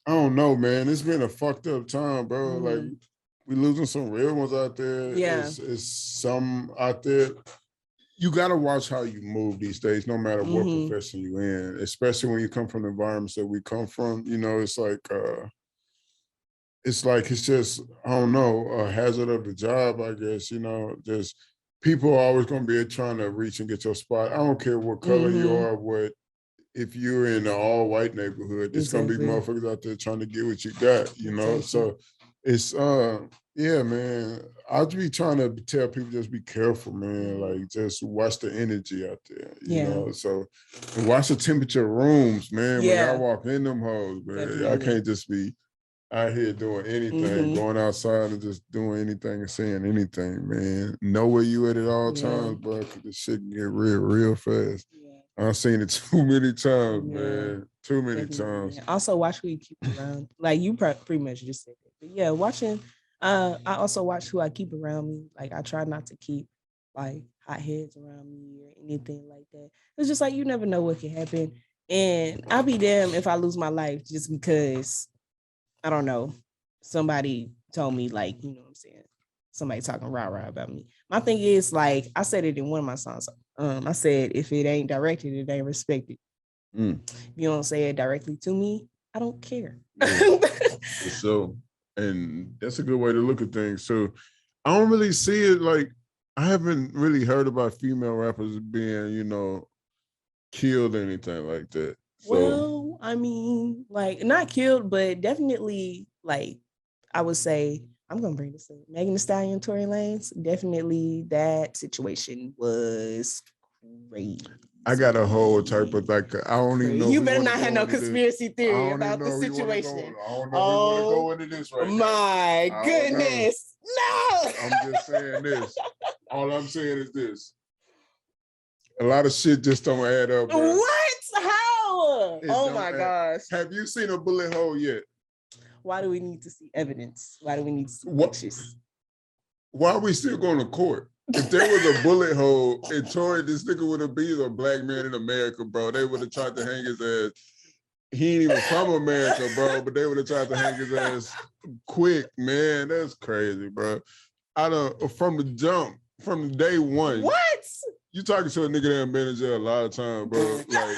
I don't know, man. It's been a fucked up time, bro. Like, we losing some real ones out there. Yeah. It's some out there. You got to watch how you move these days, no matter what profession you're in, especially when you come from the environments that we come from. You know, it's it's just, I don't know, a hazard of the job, I guess, you know, just people are always going to be trying to reach and get your spot. I don't care what color you are, if you're in an all-white neighborhood, there's going to be motherfuckers out there trying to get what you got, you know? So it's, yeah, man, I'll be trying to tell people, just be careful, man. Like, just watch the energy out there, you know? So, and watch the temperature rooms, man. When y'all walk in them hoes, man, I can't just be out here doing anything, going outside and just doing anything and saying anything, man. Know where you at all times, bro, because this shit can get real fast. I've seen it too many times, man. Too many times. Yeah. Also, watch who you keep around. Like, you pretty much just said it. But yeah, watching, I also watch who I keep around me. Like, I try not to keep, like, hotheads around me or anything like that. It's just like, you never know what can happen. And I'll be damned if I lose my life just because, I don't know, somebody told me, like, you know what I'm saying, somebody talking rah-rah about me. My thing is, like, I said it in one of my songs. I said, if it ain't directed, it ain't respected. If you don't say it directly to me, I don't care. So, and that's a good way to look at things. So I don't really see it, like, I haven't really heard about female rappers being, you know, killed or anything like that. So, well, I mean, like, not killed, but definitely, like, I would say, I'm gonna bring this up. Megan Thee Stallion, Tory Lanez, definitely that situation was crazy. I got a whole type of, like, I don't even know. You better not have no conspiracy theory about the situation. I don't know if we want to go into this right now. My goodness. No. I'm just saying this. All I'm saying is this. A lot of shit just don't add up, bro. What? How? Oh my gosh. Have you seen a bullet hole yet? Why do we need to see evidence? Why do we need to see pictures? Why are we still going to court? If there was a bullet hole and Tory, this nigga would have been a black man in America, bro. They would have tried to hang his ass. He ain't even from America, bro, but they would have tried to hang his ass quick, man. That's crazy, bro. From the jump, from day one. What? You talking to a nigga that been in jail a lot of times, bro. Like,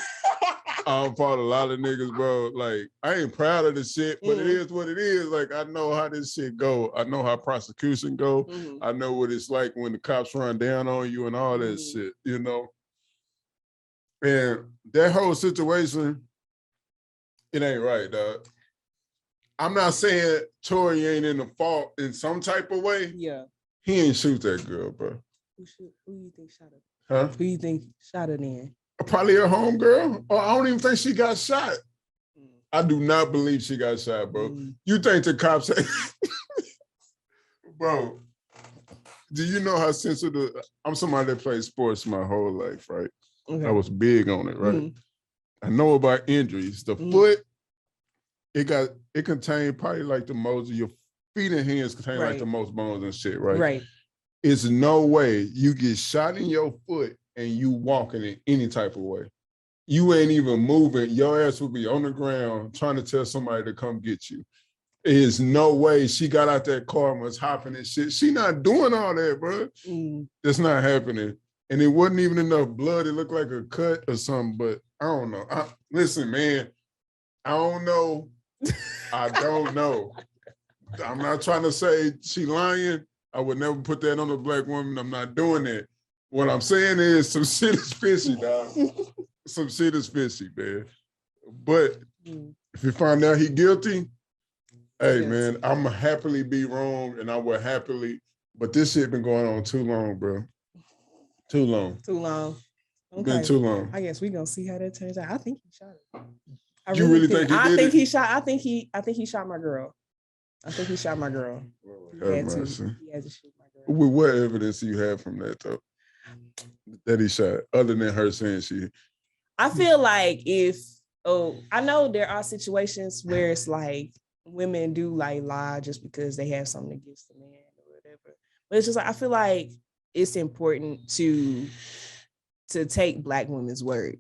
I'm part of a lot of niggas, bro. Like, I ain't proud of the shit, but it is what it is. Like, I know how this shit go. I know how prosecution go. I know what it's like when the cops run down on you and all that shit, you know? And that whole situation, it ain't right, dog. I'm not saying Tory ain't in the fault in some type of way. Yeah. He ain't shoot that girl, bro. Who you think shot her? Huh? Who you think shot her then? Probably her homegirl. Or I don't even think she got shot. I do not believe she got shot, bro. You think the cops... Bro, do you know how sensitive... I'm somebody that played sports my whole life, right? Okay. I was big on it, right? I know about injuries. The foot, it contained probably like the most... Your feet and hands contain like the most bones and shit, right? Right. It's no way you get shot in your foot and you walking in any type of way. You ain't even moving. Your ass will be on the ground trying to tell somebody to come get you. There's no way she got out that car and was hopping and shit. She not doing all that, bro. That's not happening. And it wasn't even enough blood. It looked like a cut or something, but I don't know. Listen, man, I don't know. I don't know. I'm not trying to say she lying. I would never put that on a black woman. I'm not doing that. What I'm saying is some shit is fishy, dog. Some shit is fishy, man. But if you find out he guilty, hey, man, I'ma happily be wrong and I will happily, but this shit been going on too long, bro. Too long. Too long. Okay. Been too long. I guess we gonna see how that turns out. I think he shot her. You really think he did it? I think he shot my girl. I think he shot my girl. He had to shoot my girl. With what evidence do you have from that, though? That he shot, other than her saying she... I feel like I know there are situations where it's like women do like lie just because they have something against the man or whatever. But it's just like, I feel like it's important to take Black women's word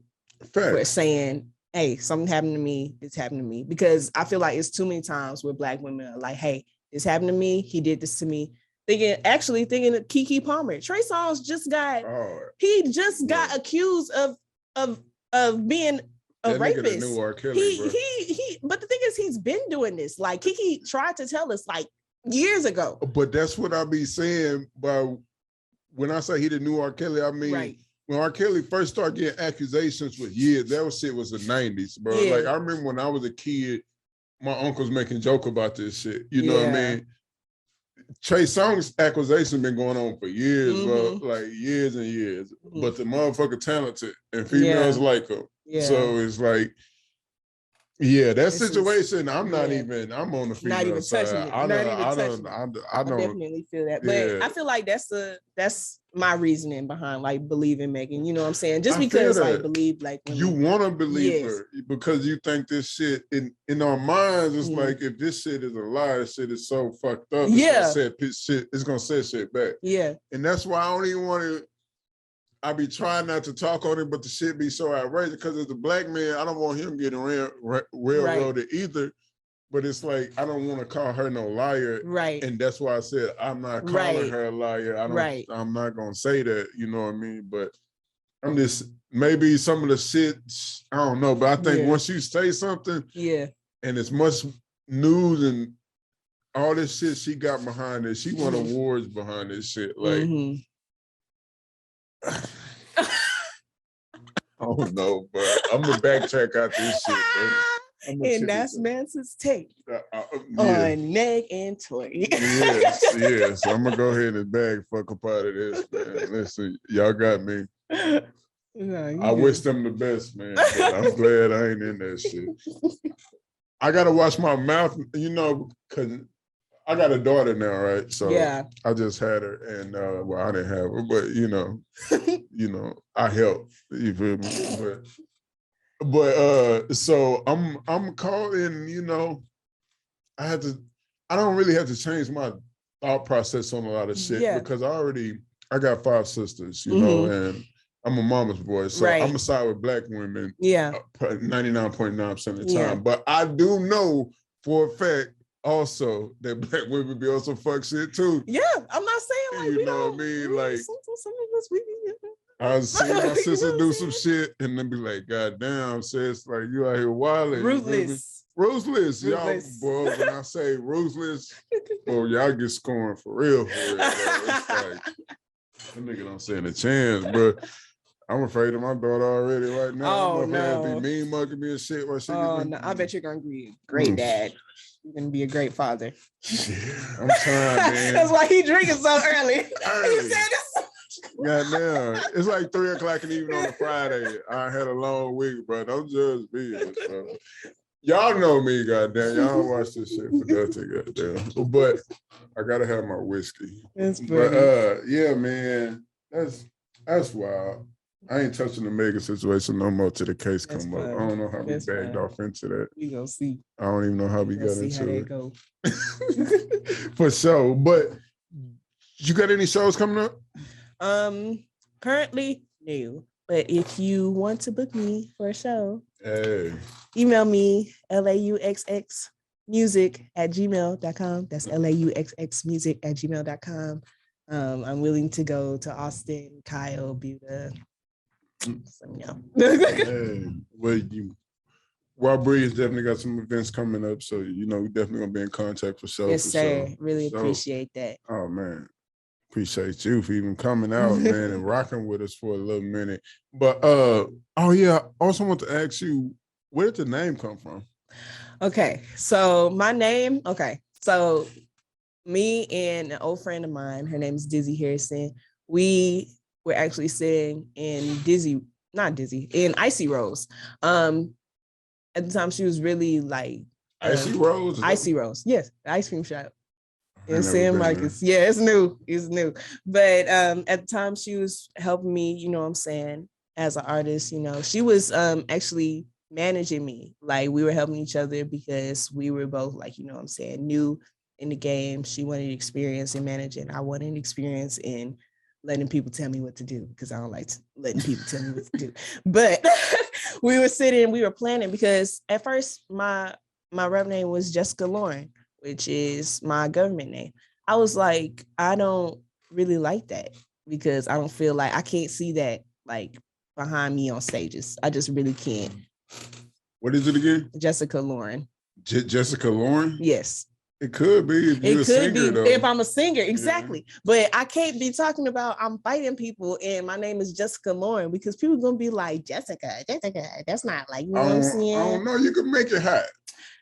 for saying, hey, something happened to me, it's happened to me. Because I feel like it's too many times where Black women are like, hey, this happened to me, he did this to me. Thinking of Keke Palmer. Trey Songz just got accused of being a rapist. Knew R. Kelly, But the thing is, he's been doing this. Like Keke tried to tell us like years ago. But that's what I be saying. But when I say he didn't know R. Kelly, I mean when R. Kelly first started getting accusations with years, shit was the 90s, bro. Yeah. Like I remember when I was a kid, my uncles making joke about this shit. You know what I mean? Trey Songz accusation been going on for years, bro, like years and years. But the motherfucker talented and females like him. Yeah. So it's like, that situation. I'm not even. I'm on the female not even side. Touching it. I definitely feel that. But I feel like that's my reasoning behind like believing Megan. You know what I'm saying? Just because I believe like women. You want to believe her because you think this shit in our minds is like if this shit is a lie, this shit is so fucked up. It's gonna set shit back. Yeah, and that's why I don't even want to. I be trying not to talk on it, but the shit be so outrageous because as a Black man, I don't want him getting railroaded either. But it's like, I don't want to call her no liar. Right. And that's why I said, I'm not calling her a liar. I'm not going to say that, you know what I mean? But I'm just, maybe some of the shit, I don't know. But I think once you say something, and it's much news and all this shit she got behind it, she won awards behind this shit. Like, I don't know, but I'm gonna backtrack out this shit, bro. And that's Mansa's take on Meg and Tory. yes. I'm gonna go ahead and bag fuck up out of this, man. Listen, y'all got me. I wish them the best, man. But I'm glad I ain't in that shit. I gotta watch my mouth, you know, because I got a daughter now, right? So I just had her, and well, I didn't have her, but you know, I helped. You feel me? But so I'm caught in, you know, I don't really have to change my thought process on a lot of shit because I I got 5 sisters, you know, and I'm a mama's boy, so I'm gonna side with black women. 99.9% of the time. But I do know for a fact also that black women be also fuck shit too. Yeah, I'm not saying like you we know don't. what I mean? Like some of us we be. I see my sister do some shit and then be like, God damn, sis, like you out here wilding. Ruthless. Y'all, boy, when I say ruthless, boy, y'all get scorned for real. It's like, that nigga don't stand a chance, but I'm afraid of my daughter already right now. I'm afraid to be mean mugging me and shit. While she no, I bet you're gonna be a great dad. You're gonna be a great father. Yeah, I'm trying, man. That's why he drinking so early. He said this. Goddamn, it's like 3:00 in the evening on a Friday. I had a long week, bro. Don't judge me. Bro. Y'all know me, goddamn. Y'all don't watch this shit for nothing, goddamn. But I gotta have my whiskey. That's funny. But yeah, man, that's wild. I ain't touching the Megan situation no more till the case come up. I don't know how we bagged off into that. We gonna see. I don't even know how we got into it. Go. For sure. But you got any shows coming up? Currently, no. But if you want to book me for a show, email me lauxmusic@gmail.com. That's lauxmusic@gmail.com. I'm willing to go to Austin, Kyle, Buda. So, Raw Brilliance definitely got some events coming up, so we definitely gonna be in contact for sure. Yes, sir. Really appreciate that. Oh man, appreciate you for even coming out, man, and rocking with us for a little minute. But I also want to ask you, where did the name come from? Okay, so my name. Okay, so me and an old friend of mine, her name is Dizzy Harrison. We were actually sitting in Icy Rose. At the time, she was really like Icy Rose. Icy Rose, yes, the ice cream shop in San Marcos. Yeah, it's new. But at the time, she was helping me. You know what I'm saying, as an artist. She was actually managing me. Like we were helping each other because we were both like, you know what I'm saying, new in the game. She wanted experience in managing. I wanted experience in letting people tell me what to do because I don't like letting people tell me what to do. But we were sitting, we were planning because at first my rap name was Jessica Lauren, which is my government name. I was like, I don't really like that because I don't feel like I can't see that like behind me on stages. I just really can't. What is it again? Jessica Lauren. Jessica Lauren? Yes. It could be if you're a singer, though. If I'm a singer, exactly. Yeah. But I can't be talking about I'm fighting people and my name is Jessica Lauren because people are gonna be like, Jessica. That's not like, you know what I'm saying? I don't know. You can make it hot.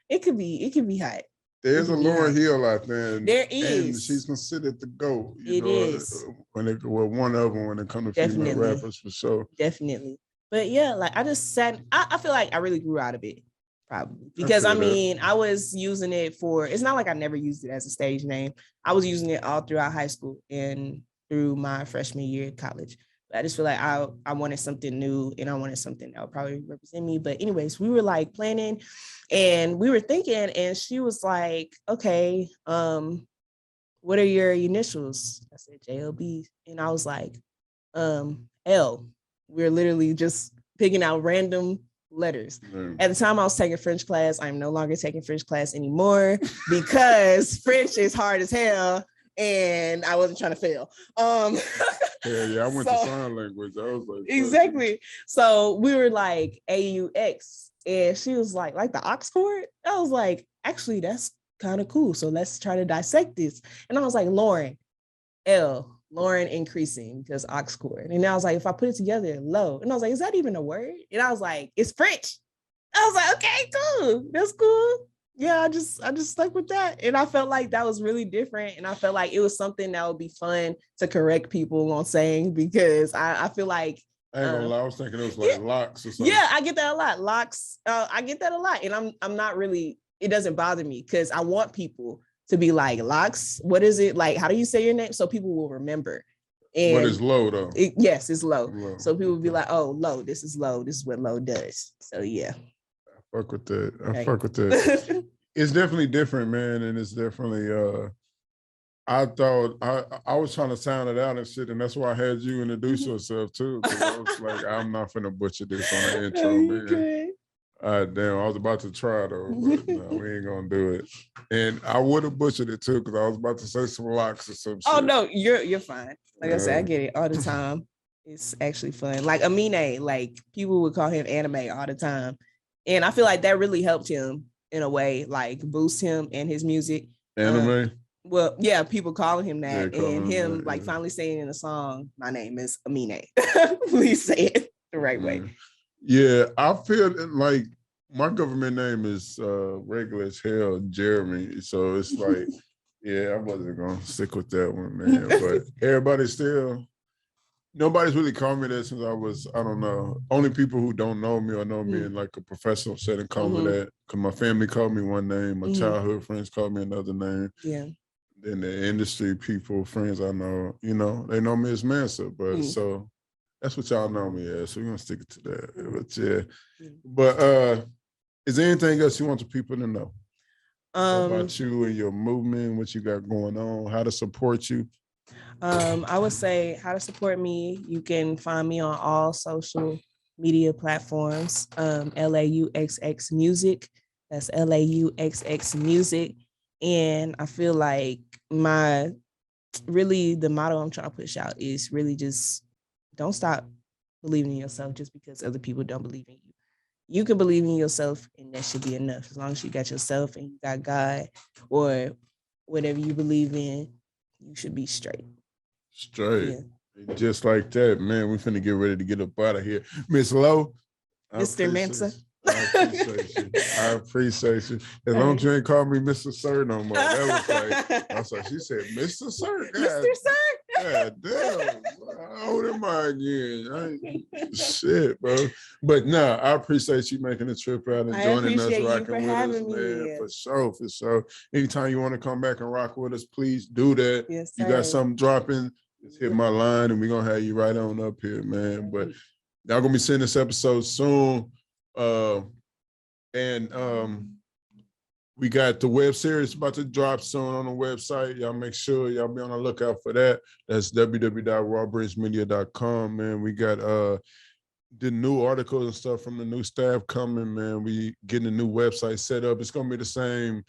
It could be hot. There's a Lauryn Hill out there. There is. And she's considered the GOAT. It is. One of them when it comes to female rappers, for sure. Definitely. But yeah, like I just said, I feel like I really grew out of it. Probably because I was using it for, it's not like I never used it as a stage name. I was using it all throughout high school and through my freshman year at college. But I just feel like I wanted something new and I wanted something that would probably represent me. But anyways, we were like planning and we were thinking and she was like, okay, what are your initials? I said JLB. And I was like, L. We're literally just picking out random letters. At the time I was taking French class. I'm no longer taking French class anymore because French is hard as hell and I wasn't trying to fail. I went to sign language. I was like, exactly. So we were like AUX and she was like the Oxford. I was like, actually that's kind of cool. So let's try to dissect this. And I was like, Lauren, L. Lauren increasing because Oxford. And I was like, if I put it together, low. And I was like, is that even a word? And I was like, it's French. I was like, okay, cool. That's cool. Yeah, I just stuck with that. And I felt like that was really different. And I felt like it was something that would be fun to correct people on saying because I feel like I ain't gonna lie, I was thinking it was like LAUX or something. Yeah, I get that a lot. LAUX, I get that a lot. And I'm not really, it doesn't bother me because I want people to be like, LAUX, what is it? Like, how do you say your name? So people will remember. And what is low though? Yes, it's low. So people will be like, oh, low, this is low. This is what low does. So yeah. I fuck with that. It's definitely different, man. And it's definitely I thought I was trying to sound it out and shit, and that's why I had you introduce yourself too. Because I was like, I'm not finna butcher this on the intro, man. Good. Damn, I was about to try though, but no, we ain't gonna do it. And I would have butchered it too, because I was about to say some LAUX or some shit. Oh no, you're fine. Like I said, I get it all the time. It's actually fun. Like Amine, like people would call him anime all the time. And I feel like that really helped him in a way, like boost him and his music. Anime? Well, yeah, people calling him that, Yeah, and him that, like yeah. finally saying in a song, "My name is Amine." Please say it the right way. Yeah, I feel like my government name is regular as hell, Jeremy. So it's like, yeah, I wasn't gonna stick with that one, man. But everybody still, nobody's really called me that since I was, I don't know. Only people who don't know me or know me in like a professional setting call me that. Because my family called me one name, my childhood friends called me another name. Yeah. Then the industry people, friends I know, you know, they know me as Mansa. But so that's what y'all know me as. So we're gonna stick to that. But yeah. But is there anything else you want the people to know about you and your movement, what you got going on, how to support you? I would say how to support me. You can find me on all social media platforms. LAUXX Music. That's LAUXX Music. And I feel like the motto I'm trying to push out is really just don't stop believing in yourself just because other people don't believe in you. You can believe in yourself, and that should be enough. As long as you got yourself and you got God or whatever you believe in, you should be straight. Straight. Yeah. Just like that, man. We finna get ready to get up out of here. Miss Lowe. Mr. Mansa. I appreciate you. As long as you ain't call me Mr. Sir no more. That was like, I was like, she said, Mr. Sir. Mr. Sir? God damn. How old am I again? Shit, bro. But no, I appreciate you making the trip out and joining us, rocking with us, man. For sure, for sure. Anytime you want to come back and rock with us, please do that. Yes, you got something dropping, just hit my line and we're gonna have you right on up here, man. But y'all gonna be seeing this episode soon. We got the web series about to drop soon on the website. Y'all make sure y'all be on the lookout for that. That's www.rawbrilliancemedia.com, man. We got the new articles and stuff from the new staff coming, man. We getting a new website set up. It's gonna be the same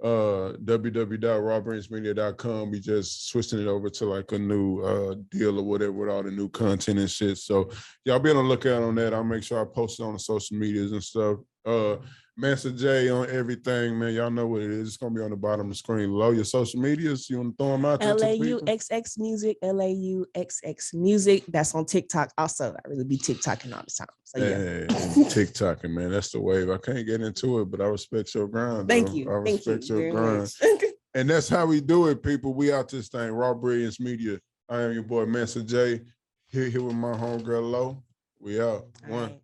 www.rawbrilliancemedia.com. We just switching it over to like a new deal or whatever with all the new content and shit. So y'all be on the lookout on that. I'll make sure I post it on the social medias and stuff. Mansa J on everything, man. Y'all know what it is. It's gonna be on the bottom of the screen. Low your social medias. You want to throw them out there? LAUXX Music, LAUXX Music. That's on TikTok. Also, I really be TikToking all the time. So yeah, TikToking, man. That's the wave. I can't get into it, but I respect your grind. Thank you. I respect your grind. And that's how we do it, people. We out this thing. Raw Brilliance Media. I am your boy Mansa J. Here with my homegirl Low. We out. One.